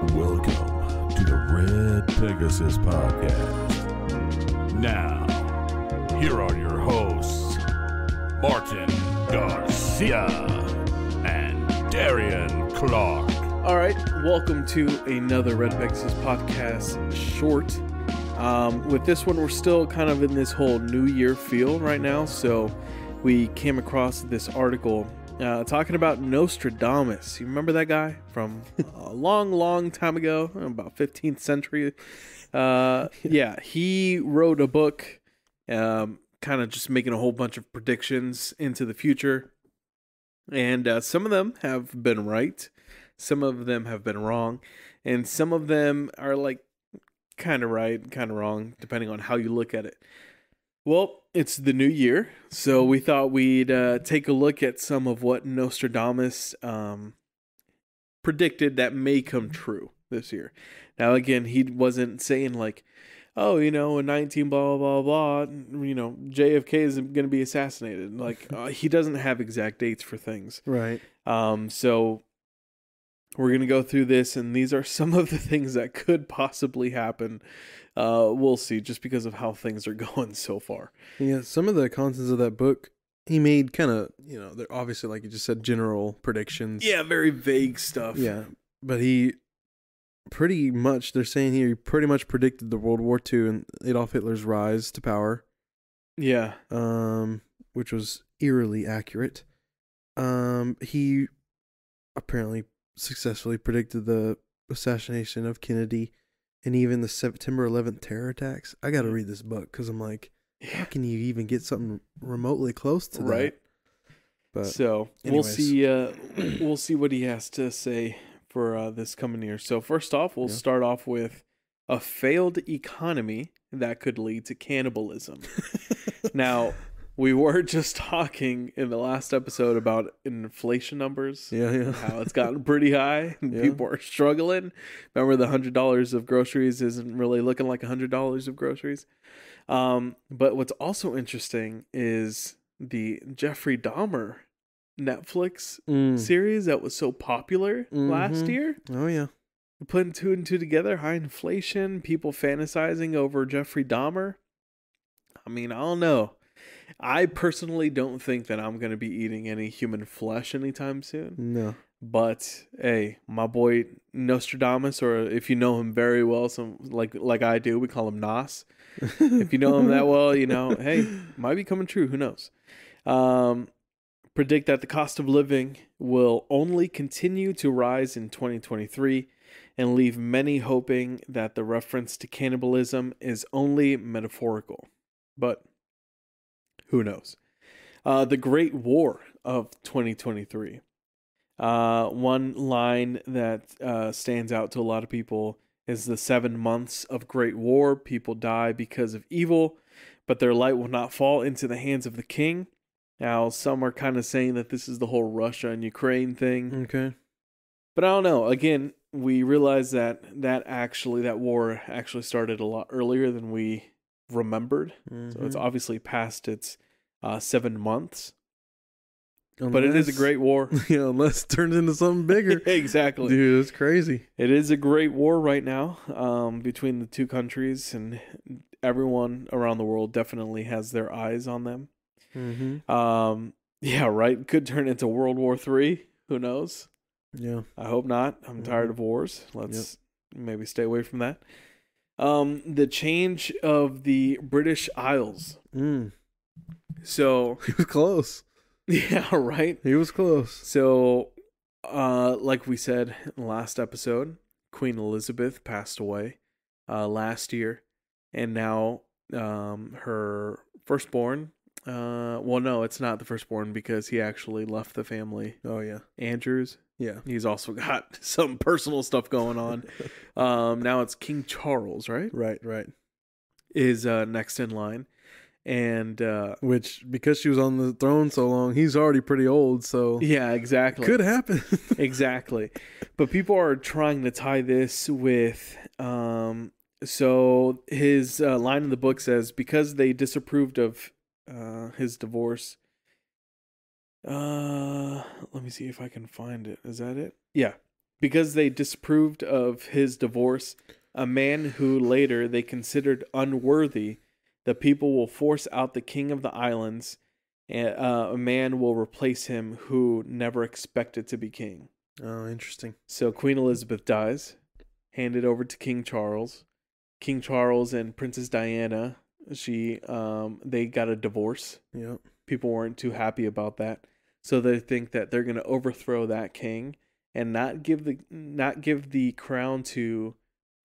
Welcome to the Red Pegasus Podcast. Now, here are your hosts, Martin Garcia and Darian Clark. All right, welcome to another Red Pegasus Podcast short. With this one, we're still kind of in this whole New Year feel right now, so we came across this article talking about Nostradamus. You remember that guy from a long time ago, about 15th century? Yeah, he wrote a book kind of just making a whole bunch of predictions into the future. And some of them have been right. Some of them have been wrong. And some of them are like kind of right, kind of wrong, depending on how you look at it. Well, it's the new year, so we thought we'd take a look at some of what Nostradamus predicted that may come true this year. Now, again, he wasn't saying like, oh, in 19 blah, blah, blah, JFK is going to be assassinated. Like, he doesn't have exact dates for things. Right. So we're going to go through this, and these are some of the things that could possibly happen. We'll see, just because of how things are going so far. Yeah, some of the contents of that book, he made kind of, they're obviously, like you just said, general predictions. Yeah, very vague stuff. Yeah, but he pretty much, they're saying here, he pretty much predicted the World War II and Adolf Hitler's rise to power. Yeah. Which was eerily accurate. He apparently successfully predicted the assassination of Kennedy and even the September 11th terror attacks. I got to read this book because I'm like, how can you even get something remotely close to that? Right. But so anyways. we'll see what he has to say for this coming year. So first off, we'll start off with a failed economy that could lead to cannibalism. Now, we were just talking in the last episode about inflation numbers. Yeah. How it's gotten pretty high and people are struggling. Remember, the $100 of groceries isn't really looking like $100 of groceries. But what's also interesting is the Jeffrey Dahmer Netflix series that was so popular last year. Oh, yeah. Putting two and two together, high inflation, people fantasizing over Jeffrey Dahmer. I mean, I don't know. I personally don't think that I'm going to be eating any human flesh anytime soon. No. But, hey, my boy Nostradamus, or if you know him very well, like I do, we call him Nos. If you know him that well, hey, might be coming true. Who knows? Predict that the cost of living will only continue to rise in 2023 and leave many hoping that the reference to cannibalism is only metaphorical. But who knows? The Great War of 2023. One line that stands out to a lot of people is the 7 months of Great War. People die because of evil, but their light will not fall into the hands of the king. Now, some are kind of saying that this is the whole Russia and Ukraine thing. Okay. But I don't know. Again, we realize that war actually started a lot earlier than we remembered. So it's obviously past its 7 months. But it is a great war. Yeah, unless it turns into something bigger. Exactly. Dude, it's crazy. It is a great war right now between the two countries, and everyone around the world definitely has their eyes on them. Yeah, right. Could turn into World War III. Who knows? Yeah. I hope not. I'm tired of wars. Let's maybe stay away from that. The change of the British Isles. So he was close. Yeah, right. He was close. So, like we said in the last episode, Queen Elizabeth passed away last year, and now her firstborn. Well, no, it's not the firstborn because he actually left the family. Oh yeah, Andrews. Yeah, he's also got some personal stuff going on. Now it's King Charles, right? Right. Is next in line. And which, because she was on the throne so long, he's already pretty old, so yeah, exactly, could happen. Exactly. But people are trying to tie this with so his line in the book says, because they disapproved of his divorce, let me see if I can find it. Is that it? Yeah. because they disapproved of his divorce, a man who later they considered unworthy, the people will force out the king of the islands, and a man will replace him who never expected to be king. Oh, interesting. So Queen Elizabeth dies, handed over to King Charles. King Charles and Princess Diana, they got a divorce. Yep. People weren't too happy about that, so they think that they're going to overthrow that king and not give the crown to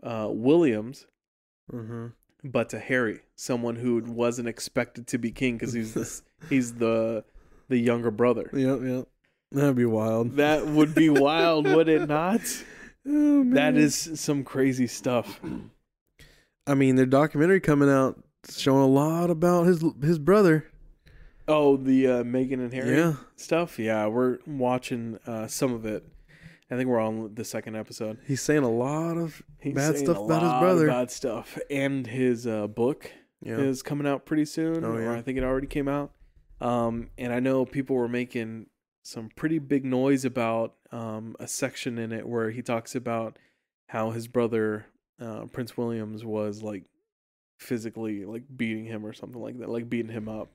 Williams, but to Harry, someone who wasn't expected to be king because he's the younger brother. Yep. That'd be wild. That would be wild, would it not? Oh, man. That is some crazy stuff. I mean, their documentary coming out showing a lot about his brother. Oh, the Meghan and Harry stuff? Yeah, we're watching some of it. I think we're on the second episode. He's saying a lot of bad stuff about his brother. Bad stuff. And his book is coming out pretty soon. Oh, yeah. Or I think it already came out. And I know people were making some pretty big noise about a section in it where he talks about how his brother, Prince Williams, was like physically like beating him or something like that, like beating him up.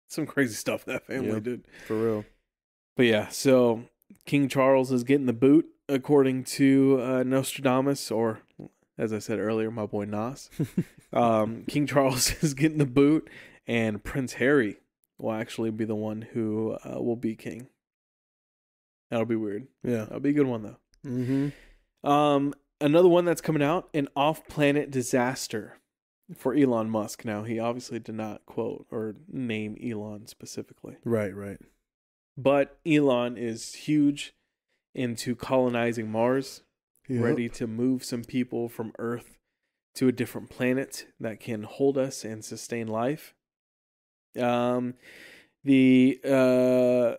Some crazy stuff that family did. For real. But yeah, so King Charles is getting the boot, according to Nostradamus, or as I said earlier, my boy Nos. King Charles is getting the boot, and Prince Harry will actually be the one who will be king. That'll be weird. Yeah. That'll be a good one, though. Another one that's coming out, an off-planet disaster for Elon Musk. Now, he obviously did not quote or name Elon specifically. Right. But Elon is huge into colonizing Mars, ready to move some people from Earth to a different planet that can hold us and sustain life. The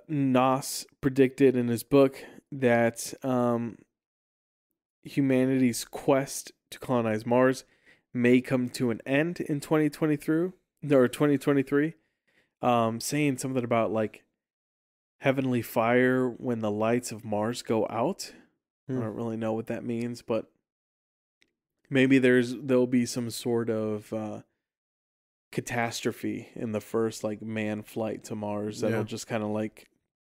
Nos predicted in his book that humanity's quest to colonize Mars may come to an end in 2023, saying something about like heavenly fire when the lights of Mars go out. I don't really know what that means, but maybe there'll be some sort of catastrophe in the first like manned flight to Mars that'll just kind of like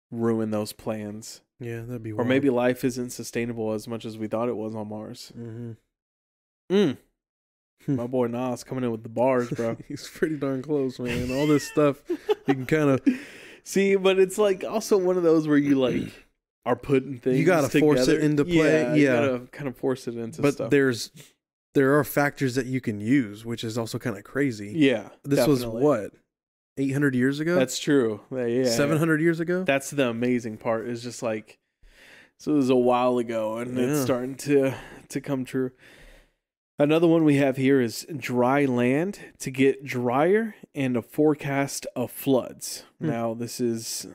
ruin those plans. Yeah, that'd be or wild. maybe life isn't sustainable as much as we thought it was on Mars. My boy Nas coming in with the bars, bro. He's pretty darn close, man. All this stuff you can kind of see, but it's like also one of those where you like are putting things you gotta together. Force it into play. You gotta kind of force it into stuff. But there are factors that you can use, which is also kind of crazy. Yeah, this definitely. was what 800 years ago. That's true. Yeah, 700 years ago. That's the amazing part. Is just like so. It was a while ago, and it's starting to come true. Another one we have here is dry land to get drier and a forecast of floods. Now, this is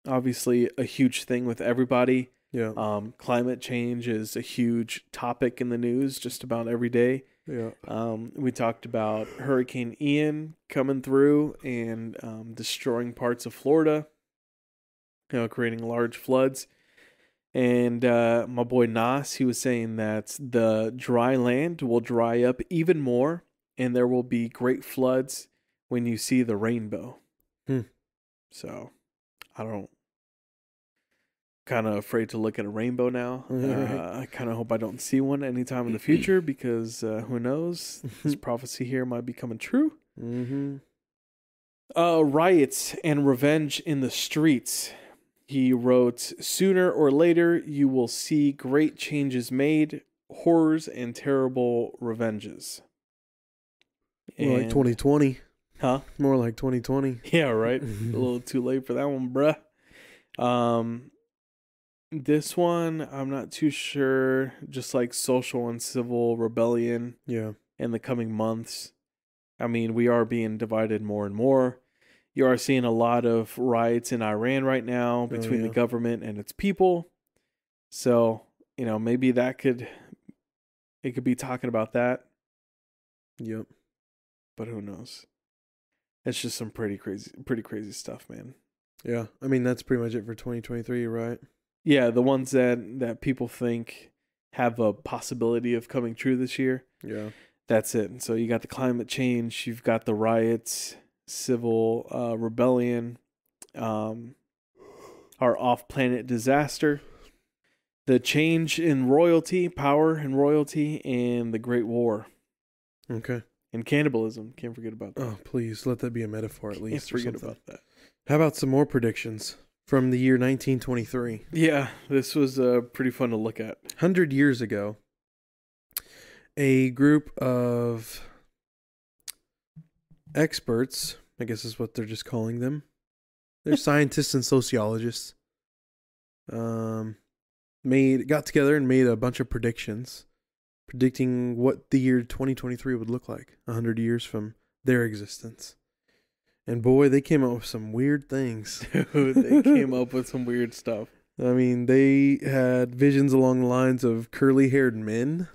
obviously a huge thing with everybody. Yeah. Climate change is a huge topic in the news just about every day. Yeah. We talked about Hurricane Ian coming through and destroying parts of Florida, creating large floods. And my boy Nas, he was saying that the dry land will dry up even more, and there will be great floods when you see the rainbow. So, I don't. Kind of afraid to look at a rainbow now. I kind of hope I don't see one anytime in the future because who knows? This prophecy here might be coming true. Riots and revenge in the streets. He wrote, sooner or later, you will see great changes made, horrors and terrible revenges. More like 2020. Huh? More like 2020. Yeah, right. A little too late for that one, bruh. This one, I'm not too sure. Just like social and civil rebellion. Yeah. In the coming months. I mean, we are being divided more and more. You are seeing a lot of riots in Iran right now between the government and its people. So, maybe it could be talking about that. Yep. But who knows? It's just some pretty crazy stuff, man. Yeah. I mean, that's pretty much it for 2023, right? Yeah, the ones that people think have a possibility of coming true this year. Yeah. That's it. And so you got the climate change, you've got the riots, civil rebellion, our off-planet disaster, the change in royalty, power and royalty, and the Great War. Okay. And cannibalism. Can't forget about that. Oh, please let that be a metaphor at least. Can't forget about that. How about some more predictions from the year 1923? Yeah, this was pretty fun to look at. 100 years ago, a group of experts, I guess is what they're just calling them. They're scientists and sociologists. Got together and made a bunch of predictions, predicting what the year 2023 would look like 100 years from their existence. And boy, they came up with some weird things. Dude, they came up with some weird stuff. I mean, they had visions along the lines of curly-haired men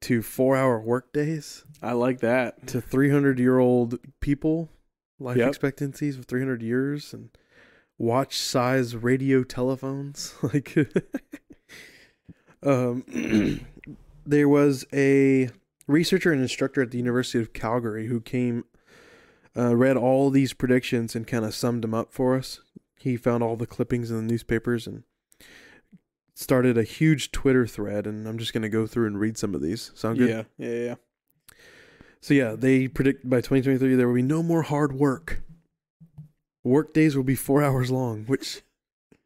to 4-hour workdays. I like that. To 300-year-old people, life expectancies of 300 years, and watch-size radio telephones. Like, there was a researcher and instructor at the University of Calgary who read all these predictions and kind of summed them up for us. He found all the clippings in the newspapers and started a huge Twitter thread, and I'm just going to go through and read some of these. Sound good? Yeah. So yeah, they predict by 2023 there will be no more hard work. Work days will be 4 hours long, which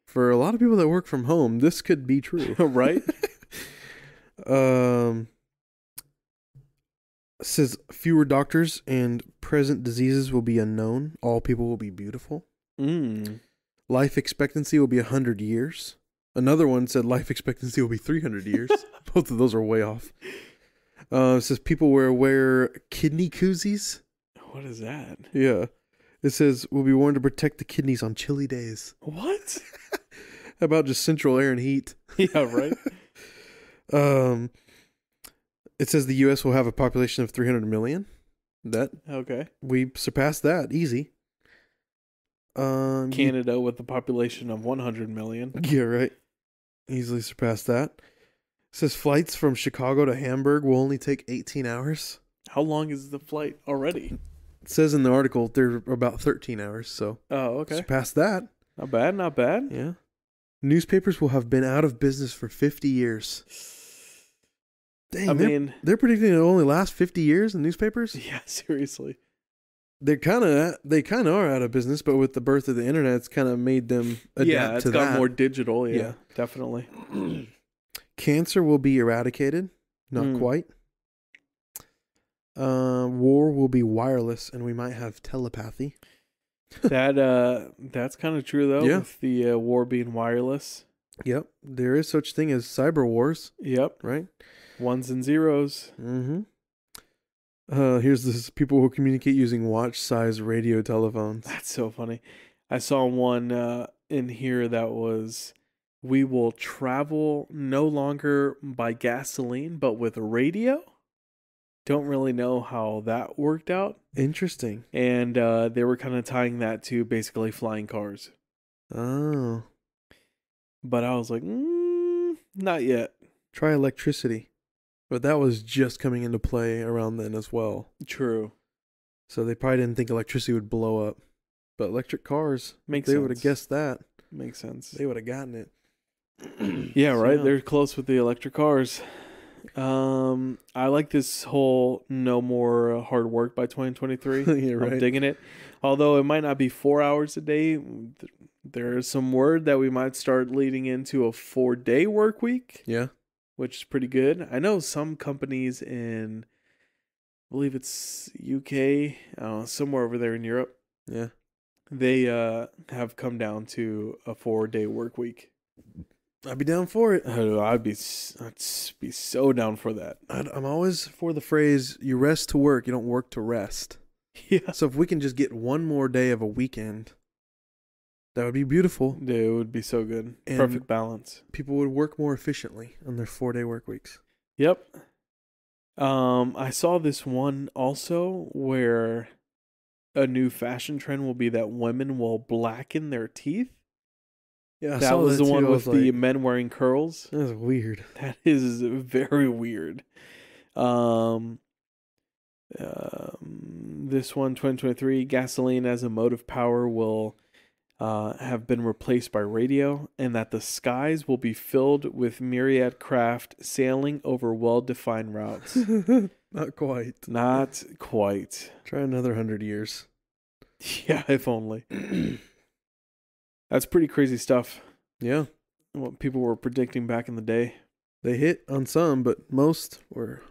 for a lot of people that work from home, this could be true. Right? Says fewer doctors and present diseases will be unknown. All people will be beautiful. Life expectancy will be 100 years. Another one said life expectancy will be 300 years. Both of those are way off. It says people will wear kidney koozies. What is that? Yeah. It says will be worn to protect the kidneys on chilly days. What? How about just central air and heat? Yeah, right? It says the U.S. will have a population of 300 million. Okay. We surpassed that. Easy. Canada with a population of 100 million. Yeah, right. Easily surpassed that. It says flights from Chicago to Hamburg will only take 18 hours. How long is the flight already? It says in the article they're about 13 hours, so okay. Surpassed that. Not bad. Yeah. Newspapers will have been out of business for 50 years. Dang, they're predicting it'll only last 50 years in newspapers? Yeah, seriously. They kind of are out of business, but with the birth of the internet, it's kind of made them adapt to that. Yeah, it's got more digital. Yeah, definitely. Cancer will be eradicated. Not quite. War will be wireless, and we might have telepathy. That's kind of true though. Yeah. With the war being wireless. Yep, there is such thing as cyber wars. Yep. Right. Ones and zeros. Mm-hmm. Here's this: people will communicate using watch-size radio telephones. That's so funny. I saw one in here that was, we will travel no longer by gasoline, but with radio. Don't really know how that worked out. Interesting. And they were kind of tying that to basically flying cars. Oh. But I was like, not yet. Try electricity. But that was just coming into play around then as well. True. So they probably didn't think electricity would blow up. But electric cars, they would have guessed that. Makes sense. They would have gotten it. Yeah, right. They're close with the electric cars. I like this whole no more hard work by 2023. Yeah, right. I'm digging it. Although it might not be 4 hours a day, there is some word that we might start leading into a 4-day work week. Yeah. Which is pretty good. I know some companies in, I believe it's UK, somewhere over there in Europe. Yeah. They have come down to a 4-day work week. I'd be down for it. I'd be so down for that. I'm always for the phrase, you rest to work, you don't work to rest. Yeah. So if we can just get one more day of a weekend, that would be beautiful. Dude, it would be so good. And perfect balance. People would work more efficiently on their 4-day work weeks. Yep. I saw this one also where a new fashion trend will be that women will blacken their teeth. Yeah, I That saw was the too. one I with was the like, men wearing curls. That was weird. That is very weird. This one, 2023, gasoline as a mode of power will have been replaced by radio, and that the skies will be filled with myriad craft sailing over well-defined routes. Not quite. Not quite. Try another 100 years. Yeah, if only. That's pretty crazy stuff. Yeah. What people were predicting back in the day. They hit on some, but most were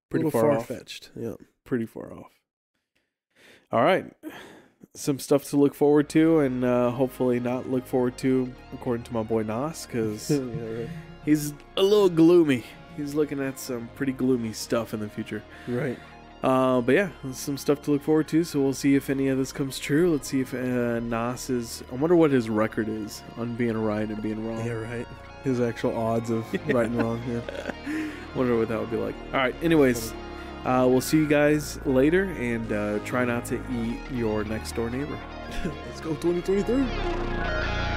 Pretty far off. far-fetched. Yeah. Pretty far off. All right. Some stuff to look forward to, and hopefully not look forward to, according to my boy Nos, because Yeah, right. he's a little gloomy. He's looking at some pretty gloomy stuff in the future. Right. But yeah, some stuff to look forward to. So we'll see if any of this comes true. Let's see if Nos is. I wonder what his record is on being right and being wrong. Yeah, right. His actual odds of right and wrong. Yeah. Wonder what that would be like. All right. Anyways, we'll see you guys later, and try not to eat your next door neighbor. Let's go 2023.